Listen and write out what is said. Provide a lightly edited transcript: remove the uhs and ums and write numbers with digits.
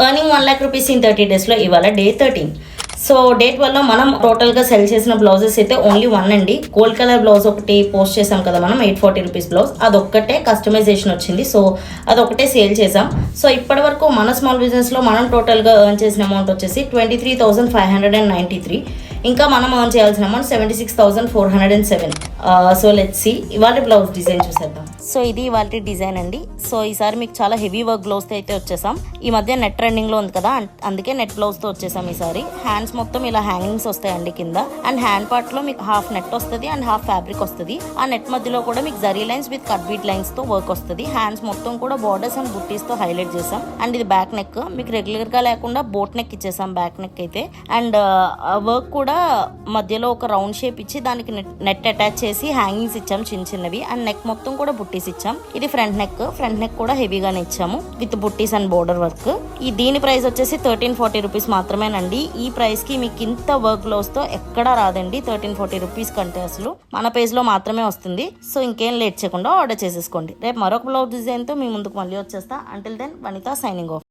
Earning 1 lakh rupees in 30 days లో ఇవాళ day 13. So day 12 లో మనం టోటల్గా సెల్ చేసిన బ్లౌజెస్ అయితే ఓన్లీ 1 అండి. గోల్డ్ కలర్ బ్లౌజ్ ఒకటి పోస్ట్ చేసాం కదా మనం 840 రూపీస్ బ్లౌజ్, అదొక్కటే కస్టమైజేషన్ వచ్చింది. సో అదొకటే సేల్ చేసాం. సో ఇప్పటి వరకు మన స్మాల్ బిజినెస్లో మనం టోటల్గా ఎర్న్ చేసిన అమౌంట్ వచ్చేసి 23,593. ఇంకా మనం ఎర్న్ చేయాల్సిన అమౌంట్ 76,407. సో లెట్స్ సి ఇవాళ బ్లౌజ్ డిజైన్ చూసేద్దాం. సో ఇది ఇవాళ డిజైన్ అండి. సో ఈసారి మీకు చాలా హెవీ వర్క్ బ్లౌజ్తో అయితే వచ్చేసాం. ఈ మధ్య నెట్ ట్రెండింగ్లో ఉంది కదా, అందుకే నెట్ బ్లౌజ్తో వచ్చేసాం ఈసారి. హ్యాండ్స్ మొత్తం ఇలా హ్యాంగింగ్స్ వస్తాయండి కింద, అండ్ హ్యాండ్ పార్ట్లో మీకు హాఫ్ నెట్ వస్తుంది అండ్ హాఫ్ ఫ్యాబ్రిక్ వస్తుంది. ఆ నెట్ మధ్యలో కూడా మీకు zari lines with cut bead లైన్స్తో వర్క్ వస్తుంది. హ్యాండ్స్ మొత్తం కూడా బార్డర్స్ అండ్ బుట్టీస్తో హైలైట్ చేసాం. అండ్ ఇది బ్యాక్ నెక్, మీకు రెగ్యులర్గా లేకుండా బోట్ నెక్ ఇచ్చేసాం బ్యాక్ నెక్ అయితే. అండ్ వర్క్ కూడా మధ్యలో ఒక రౌండ్ షేప్ ఇచ్చి దానికి నెట్ అటాచ్ చేసి హ్యాంగింగ్స్ ఇచ్చాం చిన్న చిన్నవి. అండ్ నెక్ మొత్తం కూడా బుట్టీస్ ఇచ్చాం. ఇది ఫ్రంట్ నెక్ కూడా హెవీగానే ఇచ్చాము with buttis and border work. దీని ప్రైస్ వచ్చేసి 1340 రూపీస్ మాత్రమేనండి. ఈ ప్రైస్ కి మీకు ఇంత వర్క్ బ్లౌజ్ తో ఎక్కడా రాదండి. 1340 రూపీస్ కంటే అసలు మన పేజ్ లో మాత్రమే వస్తుంది. సో ఇంకేం లేట్ చేయకుండా ఆర్డర్ చేసేసుకోండి. రేపు మరొక బ్లౌజ్ డిజైన్ తో మీ ముందుకు మళ్ళీ వచ్చేస్తా. అంటిల్ దెన్ వనిత సైనింగ్ ఆఫ్.